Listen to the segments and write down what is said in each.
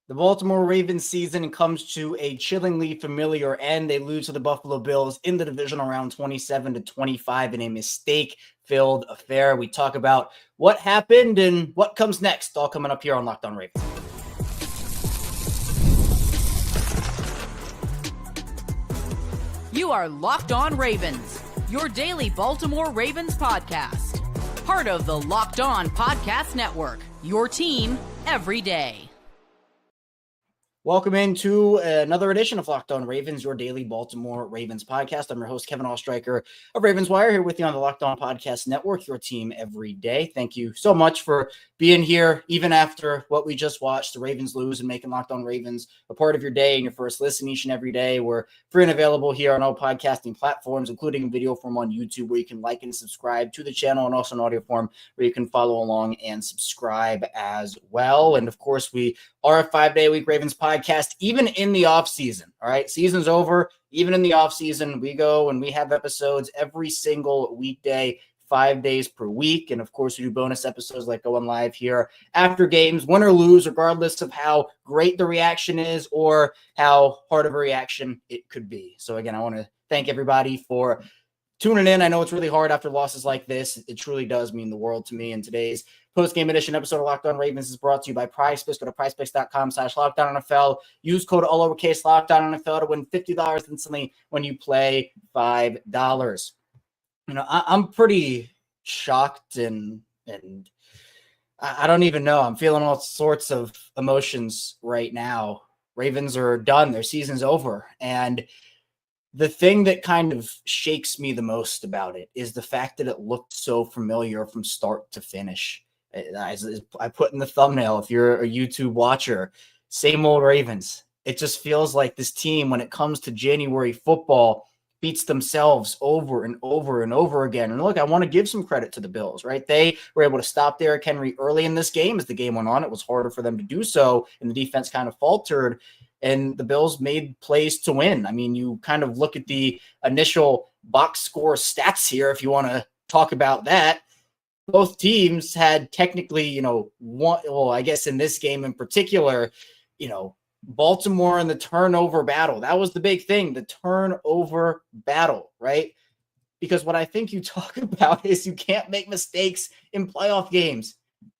The Baltimore Ravens season comes to a chillingly familiar end. They lose to the Buffalo Bills in the divisional round 27-25 in a mistake-filled affair. We talk about what happened and what comes next, all coming up here on Locked On Ravens. You are Locked On Ravens, your daily Baltimore Ravens podcast. Part of the Locked On Podcast Network, your team every day. Welcome into another edition of Locked On Ravens, your daily Baltimore Ravens podcast. I'm your host, Kevin Ostreicher of Ravens Wire, here with you on the Locked On Podcast Network, your team every day. Thank you so much for being here, even after what we just watched, the Ravens lose, and making Locked On Ravens a part of your day and your first listen each and every day. We're free and available here on all podcasting platforms, including in video form on YouTube, where you can like and subscribe to the channel, and also in audio form where you can follow along and subscribe as well. And of course, we are a 5-day-a-week Ravens podcast, even in the offseason. All right, season's over. Even in the offseason, we go and we have episodes every single weekday, 5 days per week. And of course, we do bonus episodes like going live here after games, win or lose, regardless of how great the reaction is or how hard of a reaction it could be. So again, I want to thank everybody for tuning in. I know it's really hard after losses like this. It truly does mean the world to me. And today's post-game edition episode of Locked On Ravens is brought to you by PrizePicks. Go to PrizePicks.com/LockedOnNFL. Use code all lowercase LockedOnNFL to win $50 instantly when you play $5. You know, I'm pretty shocked and I don't even know. I'm feeling all sorts of emotions right now. Ravens are done. Their season's over. And the thing that kind of shakes me the most about it is the fact that it looked so familiar from start to finish. As I put in the thumbnail, if you're a YouTube watcher, same old Ravens. It just feels like this team, when it comes to January football, beats themselves over and over and over again. And look, I want to give some credit to the Bills, right? They were able to stop Derrick Henry early in this game. As the game went on, it was harder for them to do so, and the defense kind of faltered, and the Bills made plays to win. I mean, you kind of look at the initial box score stats here, if you want to talk about that. Both teams had technically, one, well, I guess in this game in particular, Baltimore and the turnover battle. That was the big thing, the turnover battle, right? Because what I think you talk about is you can't make mistakes in playoff games.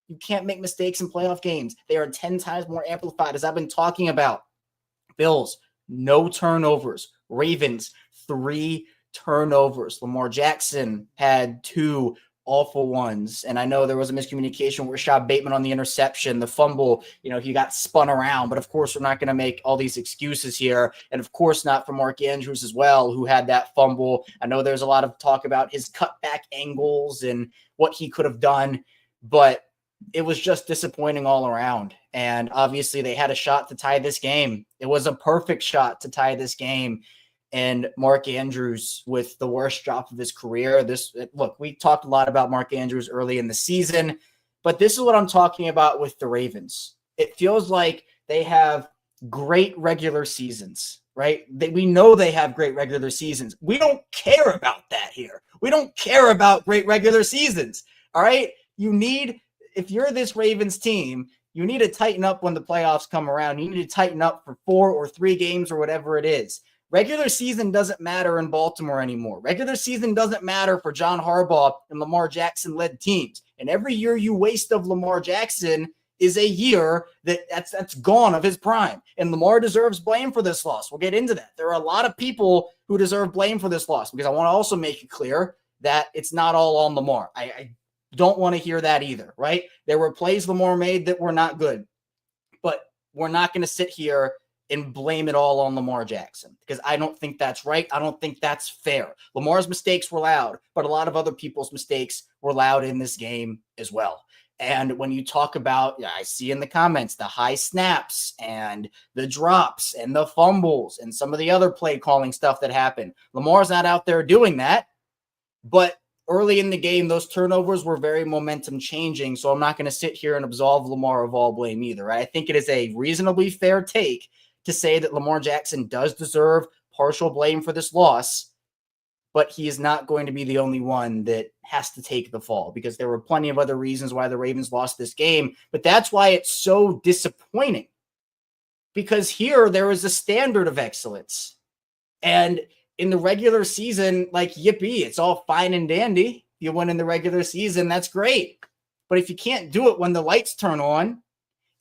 You can't make mistakes in playoff games. They are 10 times more amplified, as I've been talking about. Bills, no turnovers. Ravens, 3 turnovers. Lamar Jackson had 2 awful ones. And I know there was a miscommunication with Rashad Bateman on the interception, the fumble, he got spun around. But of course, we're not going to make all these excuses here. And of course, not for Mark Andrews as well, who had that fumble. I know there's a lot of talk about his cutback angles and what he could have done, but it was just disappointing all around. And obviously, they had a shot to tie this game. It was a perfect shot to tie this game. And Mark Andrews with the worst drop of his career. Look, we talked a lot about Mark Andrews early in the season, but this is what I'm talking about with the Ravens. It feels like they have great regular seasons, right? We know they have great regular seasons. We don't care about that here. We don't care about great regular seasons, all right? If you're this Ravens team, you need to tighten up when the playoffs come around. You need to tighten up for 4 or 3 games or whatever it is. Regular season doesn't matter in Baltimore anymore. Regular season doesn't matter for John Harbaugh and Lamar Jackson-led teams. And every year you waste of Lamar Jackson is a year that's gone of his prime. And Lamar deserves blame for this loss. We'll get into that. There are a lot of people who deserve blame for this loss, because I want to also make it clear that it's not all on Lamar. I don't want to hear that either, right? There were plays Lamar made that were not good. But we're not going to sit here and blame it all on Lamar Jackson, because I don't think that's right. I don't think that's fair. Lamar's mistakes were loud, but a lot of other people's mistakes were loud in this game as well. And when you talk about, I see in the comments, the high snaps and the drops and the fumbles and some of the other play calling stuff that happened, Lamar's not out there doing that. But early in the game, those turnovers were very momentum changing. So I'm not going to sit here and absolve Lamar of all blame either. Right? I think it is a reasonably fair take to say that Lamar Jackson does deserve partial blame for this loss, but he is not going to be the only one that has to take the fall, because there were plenty of other reasons why the Ravens lost this game. But that's why it's so disappointing because here there is a standard of excellence. And in the regular season, like, yippee, it's all fine and dandy. You win in the regular season, that's great. But if you can't do it when the lights turn on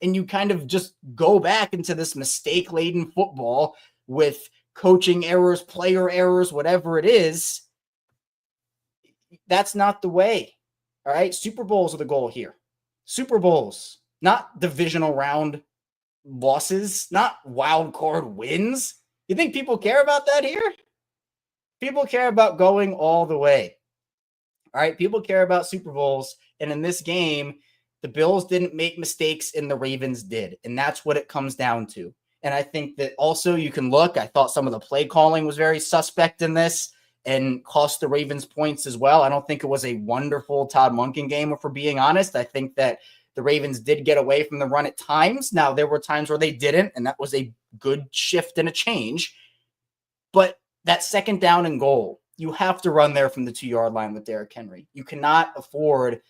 and you kind of just go back into this mistake-laden football with coaching errors, player errors, whatever it is, that's not the way. All right? Super Bowls are the goal here. Super Bowls, not divisional round losses, not wild card wins. You think people care about that here? People care about going all the way. All right, people care about Super Bowls. And in this game, the Bills didn't make mistakes and the Ravens did. And that's what it comes down to. And I think that also you can look, I thought some of the play calling was very suspect in this and cost the Ravens points as well. I don't think it was a wonderful Todd Monken game, if we're being honest. I think that the Ravens did get away from the run at times. Now, there were times where they didn't, and that was a good shift and a change. But that second down and goal, you have to run there from the 2-yard line with Derrick Henry. You cannot afford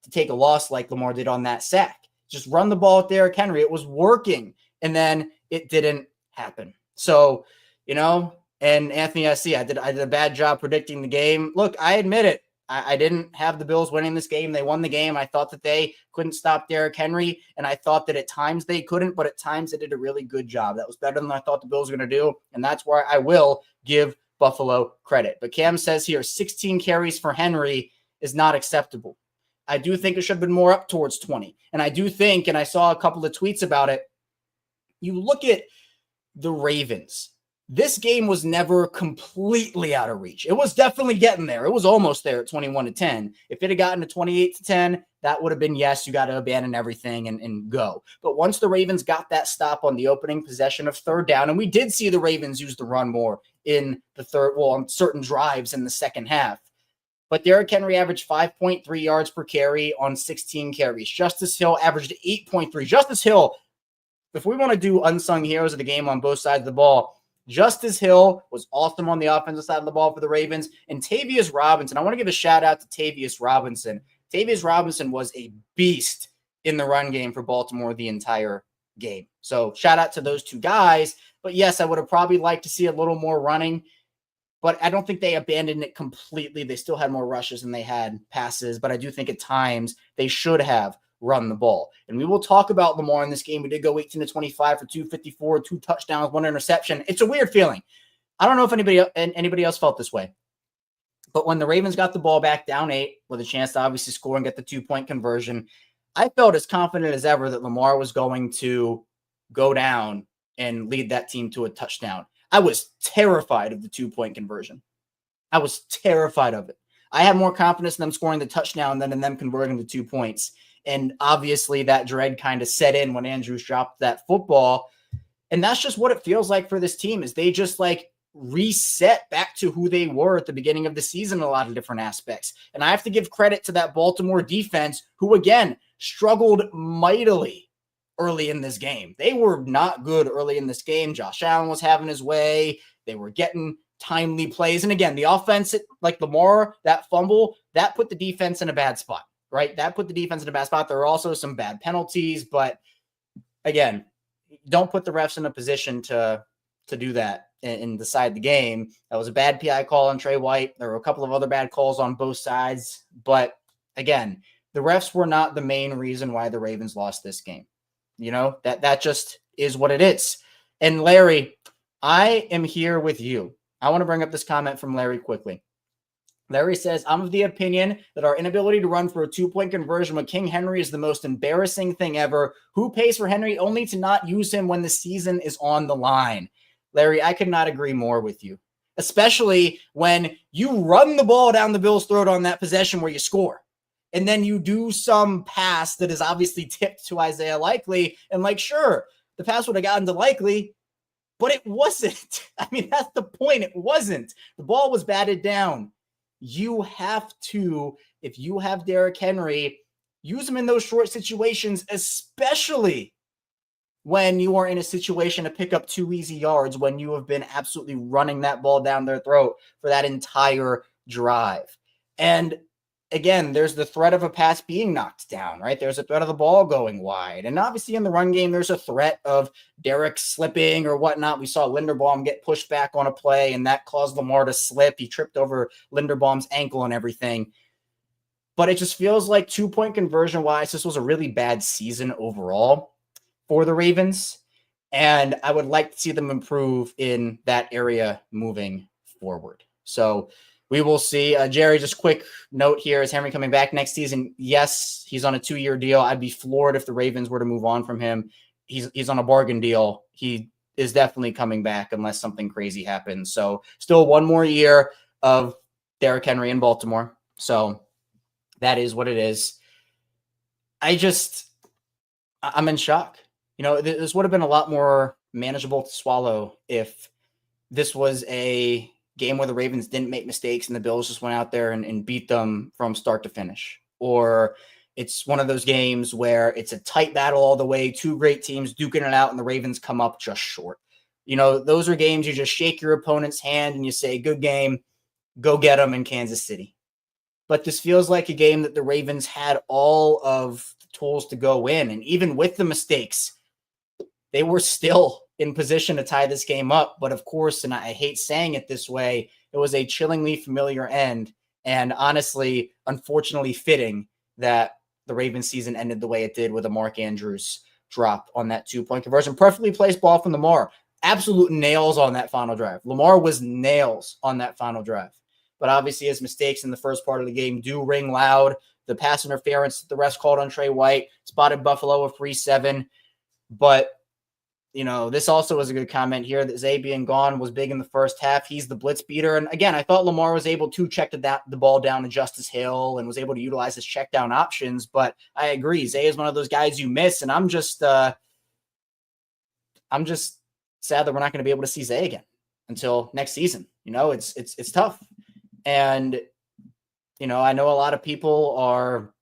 to take a loss like Lamar did on that sack. Just run the ball with Derrick Henry. It was working, and then it didn't happen. So, and Anthony, I did a bad job predicting the game. Look, I admit it. I didn't have the Bills winning this game. They won the game. I thought that they couldn't stop Derrick Henry, and I thought that at times they couldn't, but at times they did a really good job. That was better than I thought the Bills were going to do, and that's where I will give Buffalo credit. But Cam says here, 16 carries for Henry is not acceptable. I do think it should have been more up towards 20. And I do think, and I saw a couple of tweets about it, you look at the Ravens. This game was never completely out of reach. It was definitely getting there. It was almost there at 21-10. If it had gotten to 28-10, that would have been, yes, you got to abandon everything and go. But once the Ravens got that stop on the opening possession of third down, and we did see the Ravens use the run more in the on certain drives in the second half. But Derrick Henry averaged 5.3 yards per carry on 16 carries. Justice Hill averaged 8.3. Justice Hill, if we want to do unsung heroes of the game on both sides of the ball, Justice Hill was awesome on the offensive side of the ball for the Ravens. And Tavius Robinson, I want to give a shout out to Tavius Robinson. Tavius Robinson was a beast in the run game for Baltimore the entire game. So shout out to those two guys. But yes, I would have probably liked to see a little more running, but I don't think they abandoned it completely. They still had more rushes than they had passes, but I do think at times they should have run the ball. And we will talk about Lamar in this game. We did go 18-25 for 254, 2 touchdowns, 1 interception. It's a weird feeling. I don't know if anybody else felt this way. But when the Ravens got the ball back down 8 with a chance to obviously score and get the 2-point conversion, I felt as confident as ever that Lamar was going to go down and lead that team to a touchdown. I was terrified of the 2-point conversion. I was terrified of it. I had more confidence in them scoring the touchdown than in them converting the 2 points. And obviously that dread kind of set in when Andrews dropped that football. And that's just what it feels like for this team, is they just like reset back to who they were at the beginning of the season in a lot of different aspects. And I have to give credit to that Baltimore defense, who again struggled mightily early in this game. They were not good early in this game. Josh Allen was having his way. They were getting timely plays. And again, the offense, like Lamar, that fumble, that put the defense in a bad spot. Right? That put the defense in a bad spot. There were also some bad penalties, but again, don't put the refs in a position to do that and decide the game. That was a bad PI call on Trey White. There were a couple of other bad calls on both sides, but again, the refs were not the main reason why the Ravens lost this game. That just is what it is. And Larry, I am here with you. I want to bring up this comment from Larry quickly. Larry says, I'm of the opinion that our inability to run for a 2-point conversion with King Henry is the most embarrassing thing ever. Who pays for Henry only to not use him when the season is on the line? Larry, I could not agree more with you, especially when you run the ball down the Bills' throat on that possession where you score. And then you do some pass that is obviously tipped to Isaiah Likely. And sure, the pass would have gotten to Likely, but it wasn't. I mean, that's the point. It wasn't. The ball was batted down. You have to, if you have Derrick Henry, use him in those short situations, especially when you are in a situation to pick up 2 easy yards, when you have been absolutely running that ball down their throat for that entire drive. And again, there's the threat of a pass being knocked down, right? There's a threat of the ball going wide. And obviously in the run game, there's a threat of Derek slipping or whatnot. We saw Linderbaum get pushed back on a play, and that caused Lamar to slip. He tripped over Linderbaum's ankle and everything. But it just feels like 2-point conversion wise, this was a really bad season overall for the Ravens. And I would like to see them improve in that area moving forward. So we will see. Jerry, just quick note here. Is Henry coming back next season? Yes, he's on a 2-year deal. I'd be floored if the Ravens were to move on from him. He's on a bargain deal. He is definitely coming back unless something crazy happens. So still 1 more year of Derrick Henry in Baltimore. So that is what it is. I'm in shock. This would have been a lot more manageable to swallow if this was a game where the Ravens didn't make mistakes and the Bills just went out there and beat them from start to finish. Or it's one of those games where it's a tight battle all the way, 2 great teams duking it out, and the Ravens come up just short. Those are games you just shake your opponent's hand and you say, good game, go get them in Kansas City. But this feels like a game that the Ravens had all of the tools to go in. And even with the mistakes, they were still in position to tie this game up. But of course, and I hate saying it this way, it was a chillingly familiar end. And honestly, unfortunately fitting that the Ravens season ended the way it did with a Mark Andrews drop on that 2-point conversion. Perfectly placed ball from Lamar. Absolute nails on that final drive. Lamar was nails on that final drive. But obviously his mistakes in the first part of the game do ring loud. The pass interference, the refs called on Trey White, spotted Buffalo a free 7. But this also was a good comment here that Zay being gone was big in the first half. He's the blitz beater. And again, I thought Lamar was able to check the ball down to Justice Hill and was able to utilize his check down options. But I agree. Zay is one of those guys you miss. And I'm just sad that we're not going to be able to see Zay again until next season. It's tough. And, I know a lot of people are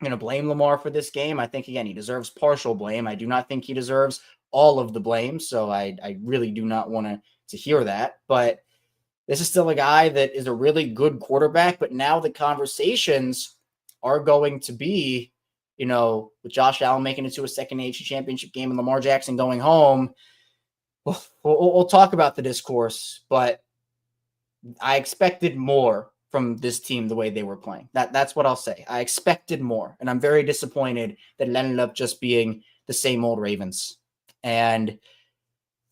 going to blame Lamar for this game. I think, again, he deserves partial blame. I do not think he deserves all of the blame. So I really do not want to hear that. But this is still a guy that is a really good quarterback. But now the conversations are going to be, with Josh Allen making it to a second AFC championship game and Lamar Jackson going home. We'll talk about the discourse, but I expected more from this team the way they were playing. That's what I'll say. I expected more, and I'm very disappointed that it ended up just being the same old Ravens. And,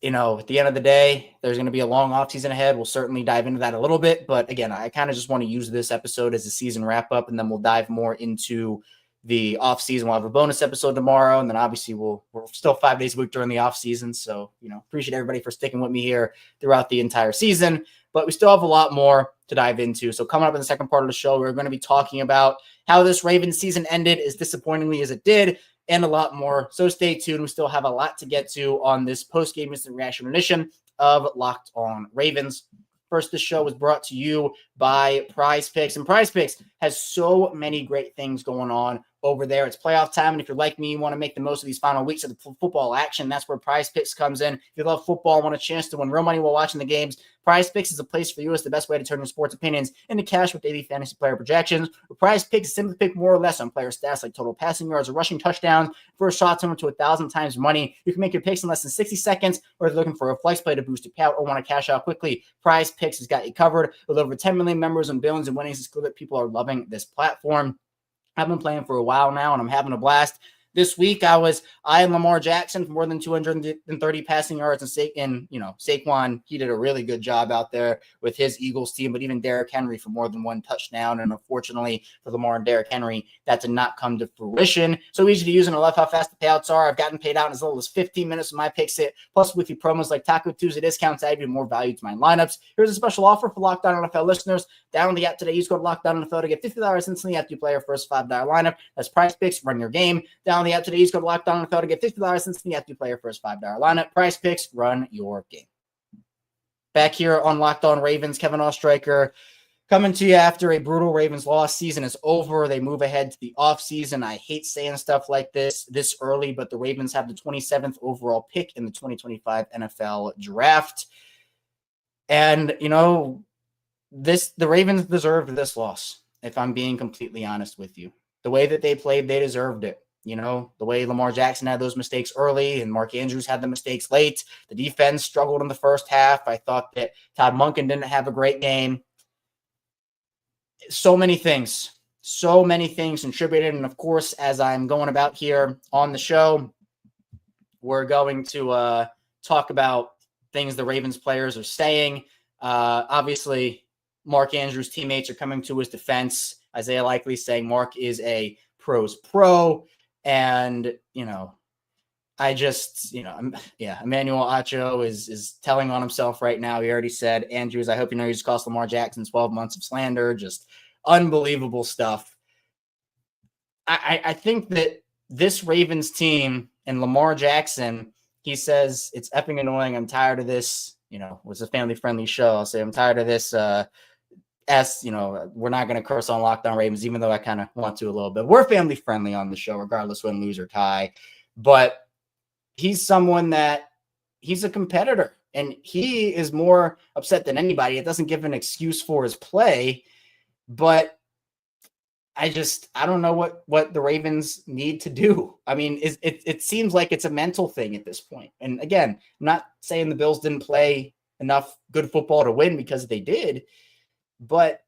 at the end of the day, there's going to be a long offseason ahead. We'll certainly dive into that a little bit. But again, I kind of just want to use this episode as a season wrap up, and then we'll dive more into the offseason. We'll have a bonus episode tomorrow, and then obviously we're still 5 days a week during the offseason. So, appreciate everybody for sticking with me here throughout the entire season. But we still have a lot more to dive into. So coming up in the second part of the show, we're going to be talking about how this Ravens season ended as disappointingly as it did, and a lot more. So stay tuned. We still have a lot to get to on this post-game instant reaction edition of Locked On Ravens. First, this show was brought to you by PrizePicks, and PrizePicks has so many great things going on over there. It's playoff time, and if you're like me, you want to make the most of these final weeks of the football action, that's where PrizePicks comes in. If you love football and want a chance to win real money while watching the games, PrizePicks is a place for you. It's the best way to turn your sports opinions into cash with daily fantasy player projections. With PrizePicks, simply pick more or less on player stats like total passing yards or rushing touchdowns. First shot similar to 1,000 times money. You can make your picks in less than 60 seconds, or if you're looking for a flex play to boost your payout or want to cash out quickly, PrizePicks has got you covered. With over 10 million members and billions in winnings, it's clear that people are loving this platform. I've been playing for a while now, and I'm having a blast. This week, I and Lamar Jackson for more than 230 passing yards, and Saquon, he did a really good job out there with his Eagles team, but even Derrick Henry for more than 1 touchdown. And unfortunately for Lamar and Derrick Henry, that did not come to fruition. So easy to use, and I love how fast the payouts are. I've gotten paid out in as little as 15 minutes with my picks hit, plus weekly promos like Taco Tuesday discounts add even more value to my lineups. Here's a special offer for Locked On NFL listeners. Download the app today. Use code Locked On NFL to get $50 instantly after you play your first $5 lineup. That's PrizePicks. Run your game. Download the app today. Use code Locked On NFL to get $50 instantly after you play your first $5 lineup. PrizePicks. Run your game. Back here on Locked On Ravens, Kevin Ostreicher coming to you after a brutal Ravens loss. Season is over. They move ahead to the offseason. I hate saying stuff like this early, but the Ravens have the 27th overall pick in the 2025 NFL draft. And, the Ravens deserved this loss. if I'm being completely honest with you. The way that they played, they deserved it. The way Lamar Jackson had those mistakes early and Mark Andrews had the mistakes late. The defense struggled in the first half. I thought that Todd Monken didn't have a great game. So many things contributed. And of course, as I'm going about here on the show, we're going to talk about things the Ravens players are saying. Obviously, Mark Andrews' teammates are coming to his defense. Isaiah Likely saying Mark is a pro's pro. And, Emmanuel Acho is telling on himself right now. He already said, Andrews, I hope you know you just cost Lamar Jackson 12 months of slander. Just unbelievable stuff. I think that this Ravens team and Lamar Jackson, he says, it's effing annoying. I'm tired of this. It's a family-friendly show. I'll say I'm tired of this. We're not going to curse on Locked On Ravens, even though I kind of want to a little bit. We're family friendly on the show, regardless win, lose, or tie. But he's someone that he's a competitor, and he is more upset than anybody. It doesn't give an excuse for his play, but I don't know what the Ravens need to do. I mean, it seems like it's a mental thing at this point. And again, I'm not saying the Bills didn't play enough good football to win, because they did. But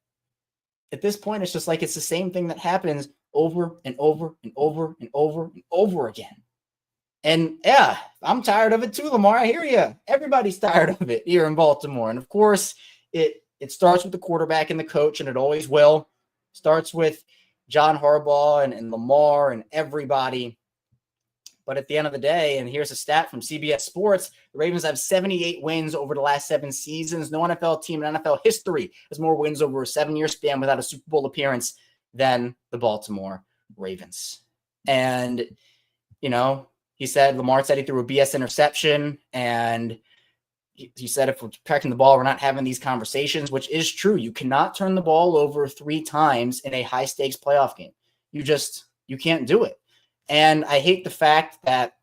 at this point, it's just like it's the same thing that happens over and over and over and over and over again. And yeah, I'm tired of it too, Lamar. I hear you. Everybody's tired of it here in Baltimore. And of course, it starts with the quarterback and the coach, and it always will. Starts with John Harbaugh and Lamar and everybody. But at the end of the day, and here's a stat from CBS Sports, the Ravens have 78 wins over the last 7 seasons. No NFL team in NFL history has more wins over a 7-year span without a Super Bowl appearance than the Baltimore Ravens. And, Lamar said he threw a BS interception, and he said if we're protecting the ball, we're not having these conversations, which is true. You cannot turn the ball over 3 times in a high-stakes playoff game. You can't do it. And I hate the fact that,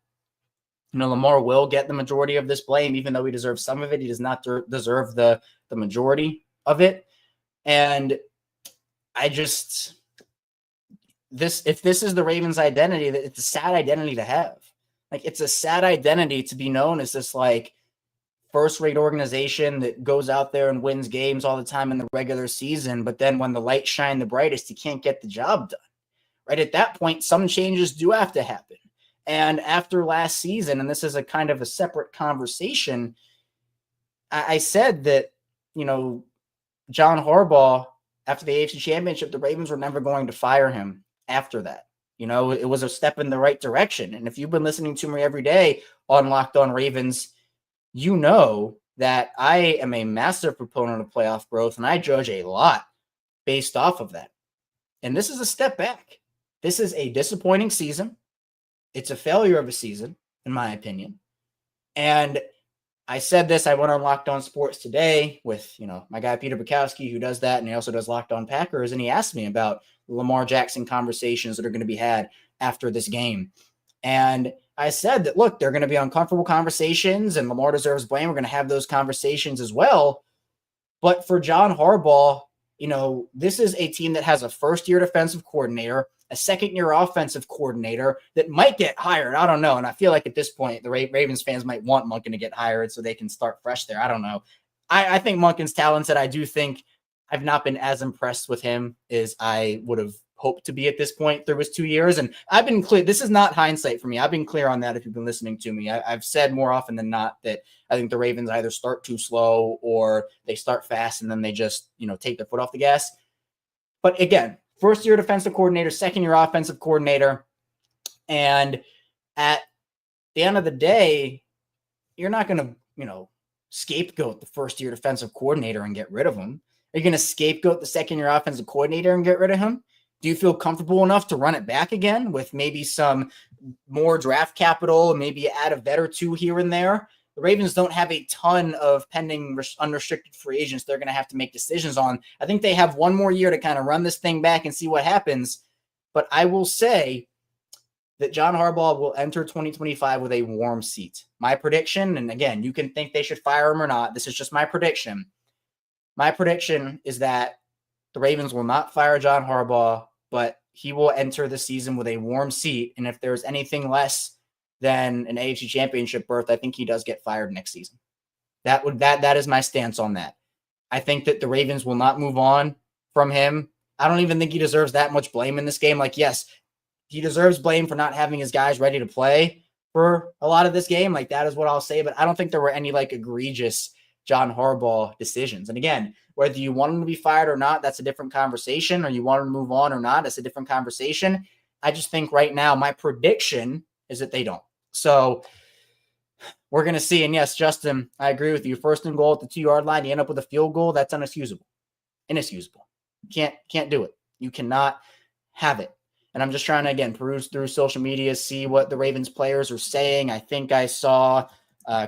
Lamar will get the majority of this blame, even though he deserves some of it. He does not deserve the majority of it. And if this is the Ravens' identity, it's a sad identity to have. Like, it's a sad identity to be known as this, like, first-rate organization that goes out there and wins games all the time in the regular season, but then when the lights shine the brightest, you can't get the job done. Right at that point, some changes do have to happen. And after last season, and this is a kind of a separate conversation, I said that, John Harbaugh, after the AFC Championship, the Ravens were never going to fire him after that. It was a step in the right direction. And if you've been listening to me every day on Locked On Ravens, you know that I am a massive proponent of playoff growth, and I judge a lot based off of that. And this is a step back. This is a disappointing season. It's a failure of a season, in my opinion. And I said this, I went on Locked On Sports today with, my guy Peter Bukowski, who does that, and he also does Locked On Packers, and he asked me about Lamar Jackson conversations that are going to be had after this game. And I said that, look, they're going to be uncomfortable conversations, and Lamar deserves blame. We're going to have those conversations as well. But for John Harbaugh, this is a team that has a first-year defensive coordinator, a second-year offensive coordinator that might get hired. I don't know. And I feel like at this point, the Ravens fans might want Monken to get hired so they can start fresh there. I don't know. I think Monken's talented. I do think I've not been as impressed with him as I would have hoped to be at this point through his 2 years. And I've been clear. This is not hindsight for me. I've been clear on that if you've been listening to me. I've said more often than not that I think the Ravens either start too slow or they start fast and then they just, take their foot off the gas. But again, first-year defensive coordinator, second-year offensive coordinator. And at the end of the day, you're not going to, scapegoat the first-year defensive coordinator and get rid of him. Are you going to scapegoat the second-year offensive coordinator and get rid of him? Do you feel comfortable enough to run it back again with maybe some more draft capital and maybe add a vet or two here and there? The Ravens don't have a ton of pending unrestricted free agents they're going to have to make decisions on. I think they have one more year to kind of run this thing back and see what happens. But I will say that John Harbaugh will enter 2025 with a warm seat. My prediction, and again, you can think they should fire him or not. This is just my prediction. My prediction is that the Ravens will not fire John Harbaugh, but he will enter the season with a warm seat. And if there's anything less than an AFC championship berth, I think he does get fired next season. That is my stance on that. I think that the Ravens will not move on from him. I don't even think he deserves that much blame in this game. Like, yes, he deserves blame for not having his guys ready to play for a lot of this game. Like, that is what I'll say. But I don't think there were any like egregious John Harbaugh decisions. And again, whether you want him to be fired or not, that's a different conversation. Or you want him to move on or not, that's a different conversation. I just think right now my prediction is that they don't. So we're going to see. And yes, Justin, I agree with you. First and goal at the 2-yard line, you end up with a field goal. That's inexcusable. Inexcusable. Can't do it. You cannot have it. And I'm just trying to, again, peruse through social media, see what the Ravens players are saying. I think I saw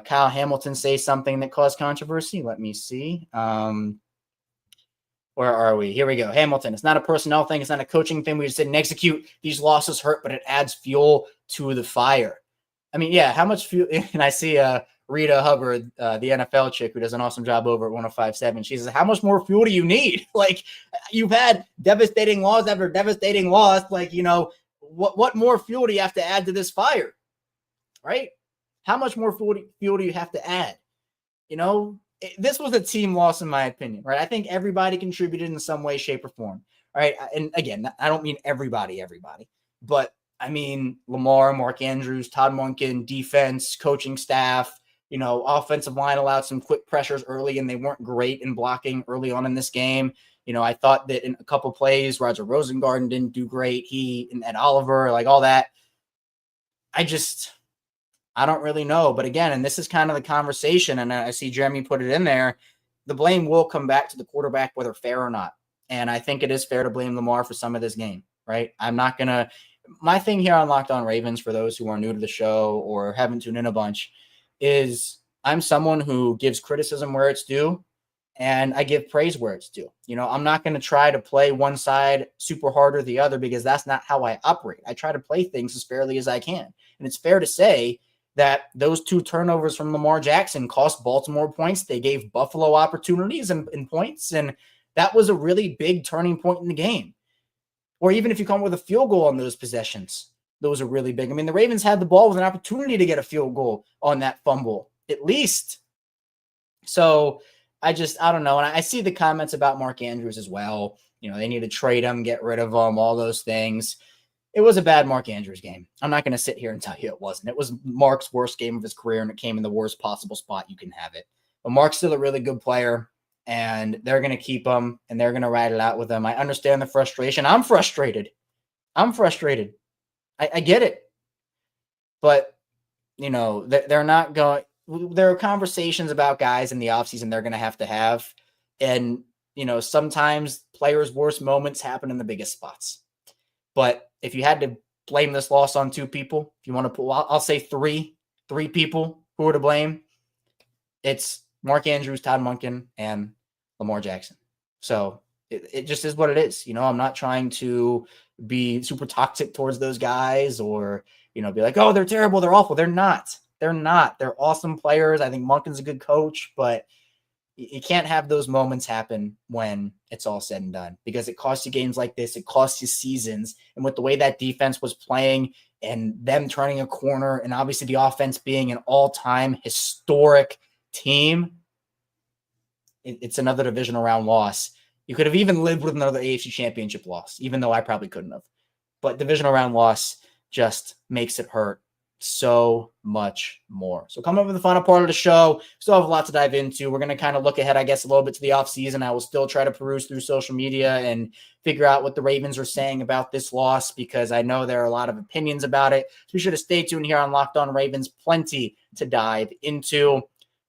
Kyle Hamilton say something that caused controversy. Let me see. Where are we? Here we go. Hamilton. It's not a personnel thing. It's not a coaching thing. We just didn't execute. These losses hurt, but it adds fuel to the fire. I mean, yeah, how much fuel? And I see Rita Hubbard, the NFL chick who does an awesome job over at 105.7. She says, how much more fuel do you need? Like, you've had devastating loss after devastating loss. Like, you know, what more fuel do you have to add to this fire? Right? How much more fuel do you have to add? You know, this was a team loss, in my opinion, right? I think everybody contributed in some way, shape, or form. All right. And again, I don't mean everybody, but I mean Lamar, Mark Andrews, Todd Monken, defense, coaching staff, you know, offensive line allowed some quick pressures early, and they weren't great in blocking early on in this game. You know, I thought that in a couple plays, Roger Rosengarten didn't do great. He and Ed Oliver, like all that. I don't really know. But again, and this is kind of the conversation, and I see Jeremy put it in there, the blame will come back to the quarterback, whether fair or not. And I think it is fair to blame Lamar for some of this game, right? I'm not going to – my thing here on Locked On Ravens, for those who are new to the show or haven't tuned in a bunch, is I'm someone who gives criticism where it's due, and I give praise where it's due. You know, I'm not going to try to play one side super hard or the other, because that's not how I operate. I try to play things as fairly as I can. And it's fair to say that those 2 turnovers from Lamar Jackson cost Baltimore points. They gave Buffalo opportunities and points, and that was a really big turning point in the game. Or even if you come with a field goal on those possessions, those are really big. I mean, the Ravens had the ball with an opportunity to get a field goal on that fumble, at least. So I don't know. And I see the comments about Mark Andrews as well. You know, they need to trade him, get rid of him, all those things. It was a bad Mark Andrews game. I'm not going to sit here and tell you it wasn't. It was Mark's worst game of his career, and it came in the worst possible spot you can have it. But Mark's still a really good player, and they're going to keep him, and they're going to ride it out with him. I understand the frustration. I'm frustrated. I get it. But, you know, they're not going – there are conversations about guys in the offseason they're going to have. And, you know, sometimes players' worst moments happen in the biggest spots. But if you had to blame this loss on 2 people, if you want to put, I'll say three people who are to blame. It's Mark Andrews, Todd Monken, and Lamar Jackson. So it just is what it is. You know, I'm not trying to be super toxic towards those guys or, you know, be like, oh, they're terrible, they're awful. They're not. They're awesome players. I think Monken's a good coach, but you can't have those moments happen when it's all said and done, because it costs you games like this. It costs you seasons. And with the way that defense was playing and them turning a corner, and obviously the offense being an all-time historic team, it's another divisional round loss. You could have even lived with another AFC championship loss, even though I probably couldn't have. But divisional round loss just makes it hurt so much more. So coming up with the final part of the show, still have a lot to dive into. We're going to kind of look ahead, I guess, a little bit to the offseason. I will still try to peruse through social media and figure out what the Ravens are saying about this loss, because I know there are a lot of opinions about it. So be sure to stay tuned here on Locked On Ravens. Plenty to dive into.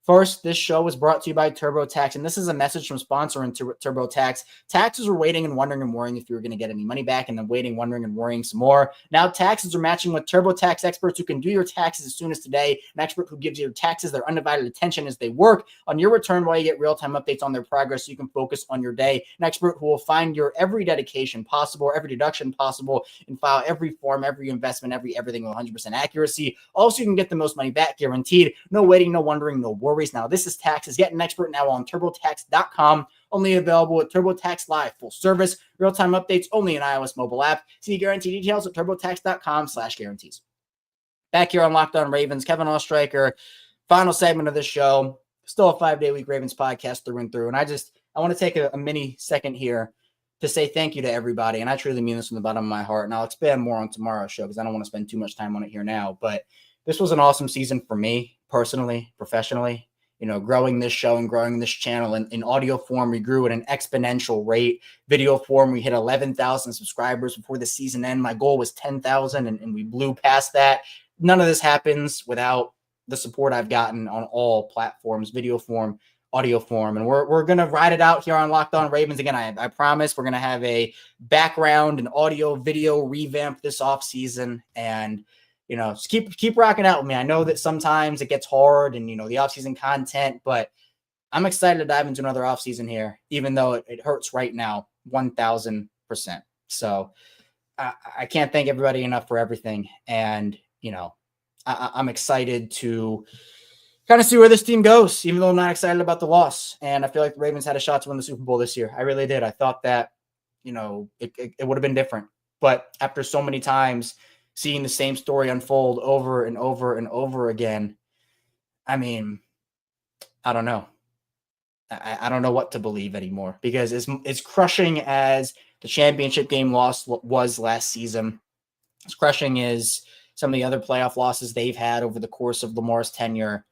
First, this show is brought to you by TurboTax, and this is a message from sponsoring TurboTax. Taxes were waiting and wondering and worrying if you were going to get any money back, and then waiting, wondering, and worrying some more. Now taxes are matching with TurboTax experts who can do your taxes as soon as today. An expert who gives your taxes their undivided attention as they work on your return, while you get real-time updates on their progress so you can focus on your day. An expert who will find your every dedication possible, every deduction possible, and file every form, every investment, everything with 100% accuracy. Also, you can get the most money back guaranteed. No waiting, no wondering, no worrying. worries. Now, This Is Taxes. Get an expert now on TurboTax.com. Only available at TurboTax Live. Full service, real-time updates only in iOS mobile app. See guarantee details at TurboTax.com/guarantees. Back here on Locked On Ravens, Kevin Oestreicher. Final segment of this show. Still a 5-day-week Ravens podcast through and through. And I want to take a mini second here to say thank you to everybody. And I truly mean this from the bottom of my heart. And I'll expand more on tomorrow's show because I don't want to spend too much time on it here now. But this was an awesome season for me personally, professionally. Growing this show and growing this channel in audio form, we grew at an exponential rate. Video form, we hit 11,000 subscribers before the season end. My goal was 10,000 and we blew past that. None of this happens without the support I've gotten on all platforms, video form, audio form. And we're going to ride it out here on Locked On Ravens. Again, I promise we're going to have a background and audio video revamp this offseason. And, just keep rocking out with me. I know that sometimes it gets hard and, the offseason content, but I'm excited to dive into another offseason here, even though it hurts right now, 1,000%. So I can't thank everybody enough for everything. And, I'm excited to kind of see where this team goes, even though I'm not excited about the loss. And I feel like the Ravens had a shot to win the Super Bowl this year. I really did. I thought that, it would have been different. But after so many times seeing the same story unfold over and over and over again, I mean, I don't know. I don't know what to believe anymore because it's crushing as the championship game loss was last season. As crushing as some of the other playoff losses they've had over the course of Lamar's tenure.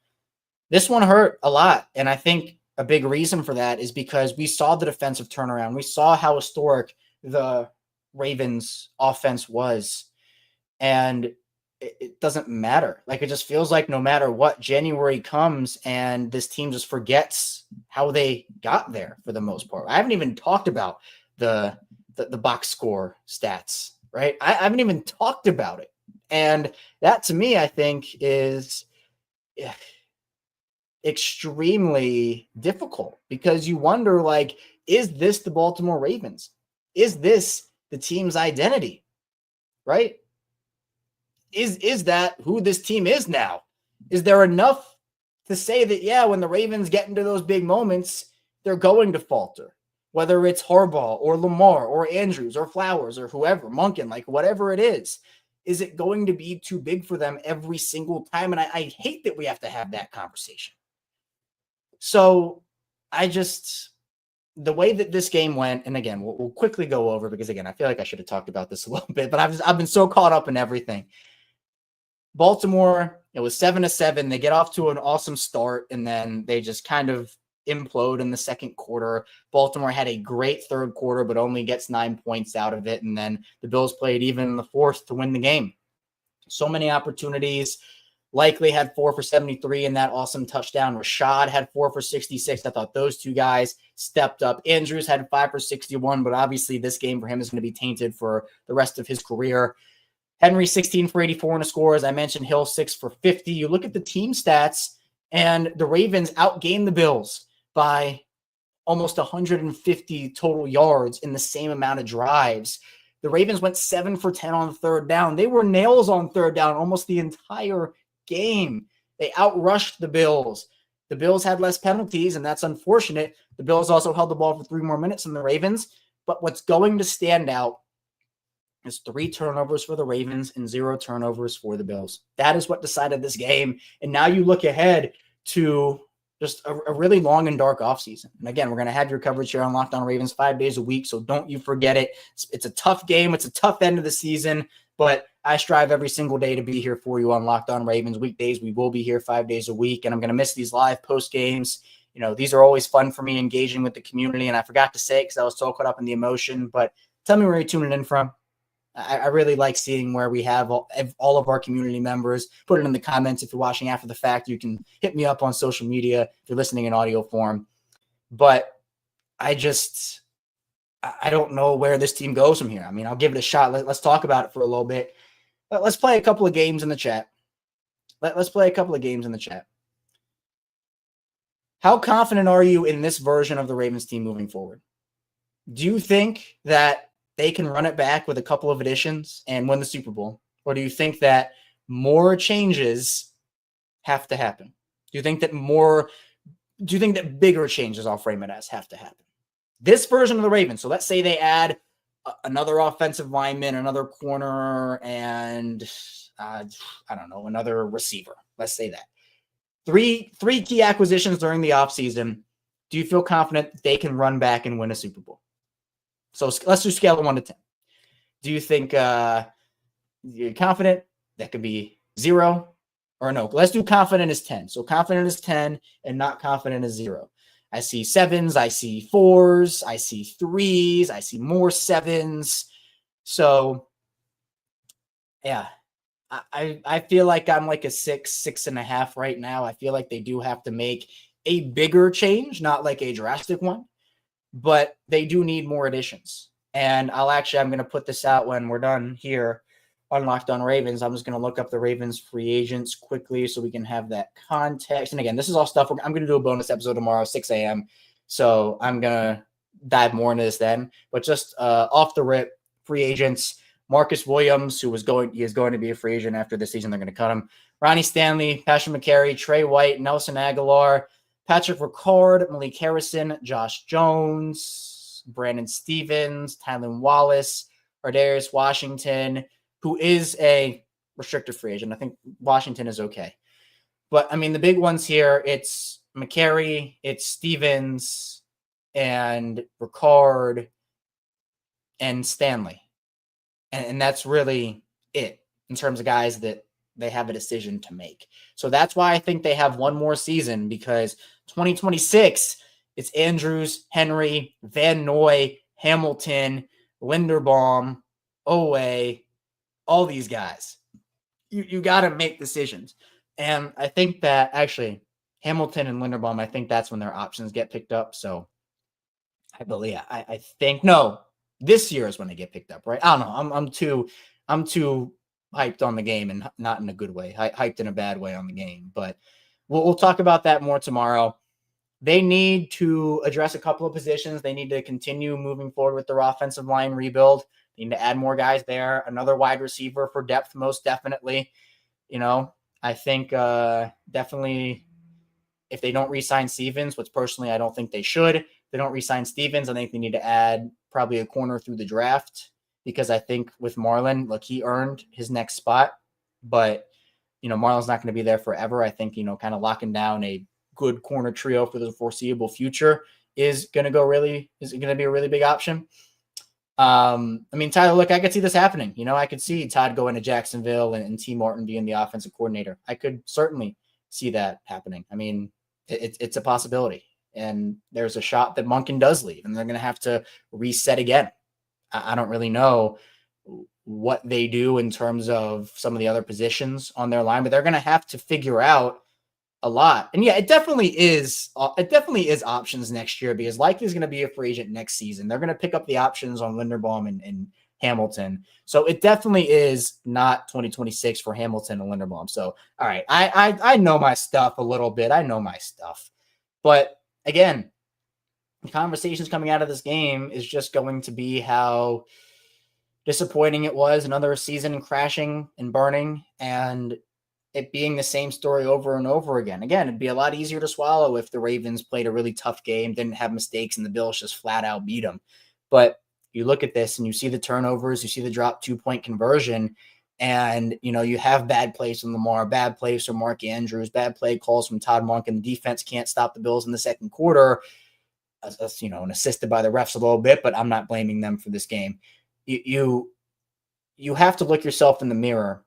This one hurt a lot. And I think a big reason for that is because we saw the defensive turnaround. We saw how historic the Ravens offense was. And it doesn't matter. Like, it just feels like no matter what, January comes and this team just forgets how they got there for the most part. I haven't even talked about the box score stats, right? I haven't even talked about it. And that, to me, I think is extremely difficult because you wonder, like, is this the Baltimore Ravens? Is this the team's identity, right? Is that who this team is now? Is there enough to say that, yeah, when the Ravens get into those big moments, they're going to falter? Whether it's Harbaugh or Lamar or Andrews or Flowers or whoever, Monken, like whatever it is it going to be too big for them every single time? And I hate that we have to have that conversation. So the way that this game went, and again, we'll quickly go over because, again, I feel like I should have talked about this a little bit, but I've been so caught up in everything. Baltimore, it was 7-7. They get off to an awesome start, and then they just kind of implode in the second quarter. Baltimore had a great third quarter, but only gets 9 points out of it. And then the Bills played even in the fourth to win the game. So many opportunities. Likely had 4 for 73 in that awesome touchdown. Rashad had 4 for 66. I thought those two guys stepped up. Andrews had 5 for 61, but obviously this game for him is going to be tainted for the rest of his career. Henry 16 for 84 in the score. As I mentioned, Hill 6 for 50. You look at the team stats, and the Ravens outgained the Bills by almost 150 total yards in the same amount of drives. The Ravens went 7 for 10 on third down. They were nails on third down almost the entire game. They outrushed the Bills. The Bills had less penalties, and that's unfortunate. The Bills also held the ball for 3 more minutes than the Ravens. But what's going to stand out is 3 turnovers for the Ravens and 0 turnovers for the Bills. That is what decided this game. And now you look ahead to just a really long and dark offseason. And again, we're going to have your coverage here on Locked On Ravens 5 days a week, so don't you forget it. It's a tough game. It's a tough end of the season, but I strive every single day to be here for you on Locked On Ravens. Weekdays, we will be here 5 days a week, and I'm going to miss these live post games. You know, these are always fun for me, engaging with the community, and I forgot to say it because I was so caught up in the emotion, but tell me where you're tuning in from. I really like seeing where we have all of our community members. Put it in the comments if you're watching after the fact. You can hit me up on social media if you're listening in audio form. But I don't know where this team goes from here. I mean, I'll give it a shot. Let's talk about it for a little bit. Let's play a couple of games in the chat. Let's play a couple of games in the chat. How confident are you in this version of the Ravens team moving forward? Do you think that they can run it back with a couple of additions and win the Super Bowl? Or do you think that more changes have to happen? Do you think that bigger changes, I'll frame it as, have to happen? This version of the Ravens, so let's say they add another offensive lineman, another corner, and I don't know, another receiver. Let's say that. Three key acquisitions during the offseason. Do you feel confident they can run back and win a Super Bowl? So let's do scale of 1 to 10. Do you think you're confident? That could be 0 or no. Let's do confident is 10. So confident is 10 and not confident is 0. I see 7s, I see 4s, I see 3s, I see more 7s. So yeah, I feel like I'm like a 6.5 right now. I feel like they do have to make a bigger change, not like a drastic one, but they do need more additions. And I'm going to put this out when we're done here on Locked On Ravens. I'm just going to look up the Ravens free agents quickly so we can have that context. And again, this is all stuff. I'm going to do a bonus episode tomorrow, 6 a.m. So I'm going to dive more into this then. But just off the rip, free agents, Marcus Williams, he is going to be a free agent after this season. They're going to cut him. Ronnie Stanley, Patrick McCary, Trey White, Nelson Aguilar, Patrick Ricard, Malik Harrison, Josh Jones, Brandon Stevens, Tylen Wallace, Ardarius Washington, who is a restricted free agent. I think Washington is okay. But, I mean, the big ones here, it's McCary, it's Stevens, and Ricard, and Stanley. And that's really it in terms of guys that they have a decision to make. So that's why I think they have one more season, because 2026, it's Andrews, Henry, Van Noy, Hamilton, Linderbaum, Owe, all these guys. You got to make decisions. And I think that actually Hamilton and Linderbaum, I think that's when their options get picked up. So I think, no, this year is when they get picked up, right? I don't know. I'm too hyped on the game, and not in a good way, hyped in a bad way on the game. But we'll talk about that more tomorrow. They need to address a couple of positions. They need to continue moving forward with their offensive line rebuild. They need to add more guys there. Another wide receiver for depth, most definitely. I think definitely if they don't re-sign Stevens, which personally I don't think they should, if they don't re-sign Stevens, I think they need to add probably a corner through the draft, because I think with Marlon, look, he earned his next spot, but Marlon's not going to be there forever. I think, kind of locking down a good corner trio for the foreseeable future is going to be a really big option. Tyler, look, I could see this happening. I could see Todd going to Jacksonville and T. Martin being the offensive coordinator. I could certainly see that happening. It's a possibility. And there's a shot that Monken does leave, and they're going to have to reset again. I don't really know what they do in terms of some of the other positions on their line, but they're going to have to figure out a lot. And yeah, it definitely is options next year, because likely is going to be a free agent next season. They're going to pick up the options on Linderbaum and Hamilton. So it definitely is not 2026 for Hamilton and Linderbaum. So, all right, I know my stuff a little bit. I know my stuff. But again, the conversations coming out of this game is just going to be how disappointing it was. Another season crashing and burning, and it being the same story over and over again. Again, it'd be a lot easier to swallow if the Ravens played a really tough game, didn't have mistakes, and the Bills just flat out beat them. But you look at this and you see the turnovers, you see the drop 2-point conversion, and you have bad plays from Lamar, bad plays from Mark Andrews, bad play calls from Todd Monk, and the defense can't stop the Bills in the second quarter. And assisted by the refs a little bit, but I'm not blaming them for this game. You have to look yourself in the mirror,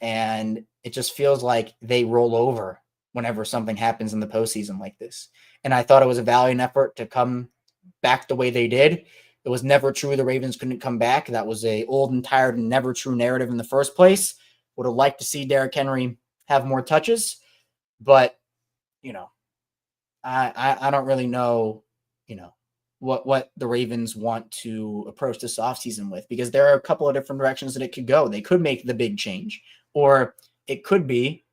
and it just feels like they roll over whenever something happens in the postseason like this. And I thought it was a valiant effort to come back the way they did. It was never true the Ravens couldn't come back. That was a old and tired and never true narrative in the first place. Would have liked to see Derrick Henry have more touches, but I don't really know, what the Ravens want to approach this offseason with, because there are a couple of different directions that it could go. They could make the big change, or it could be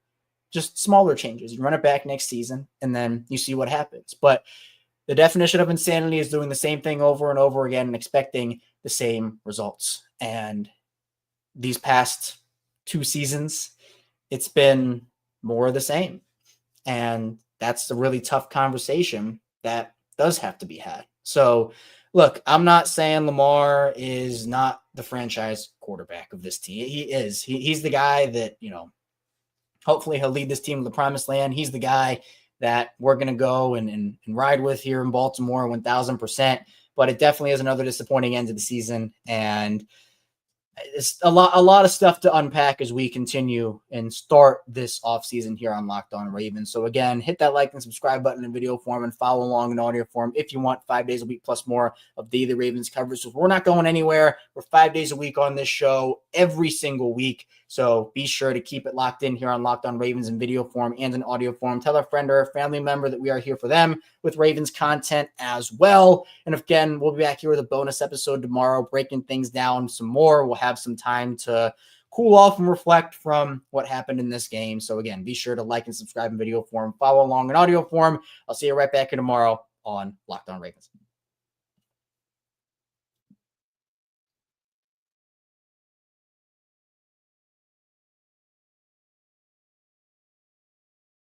just smaller changes. You run it back next season, and then you see what happens. But the definition of insanity is doing the same thing over and over again and expecting the same results. And these past 2 seasons, it's been more of the same. And that's the really tough conversation that does have to be had. So look, I'm not saying Lamar is not the franchise quarterback of this team. He is. He's the guy that, hopefully he'll lead this team to the promised land. He's the guy that we're going to go and ride with here in Baltimore 1,000%. But it definitely is another disappointing end of the season. And it's a lot of stuff to unpack as we continue and start this offseason here on Locked On Ravens. So again, hit that like and subscribe button in video form and follow along in audio form if you want 5 days a week plus more of daily Ravens coverage. So we're not going anywhere. We're 5 days a week on this show every single week. So be sure to keep it locked in here on Locked On Ravens in video form and in audio form. Tell a friend or a family member that we are here for them with Ravens content as well. And again, we'll be back here with a bonus episode tomorrow, breaking things down some more. We'll have some time to cool off and reflect from what happened in this game. So again, be sure to like and subscribe in video form, follow along in audio form. I'll see you right back here tomorrow on Locked On Ravens.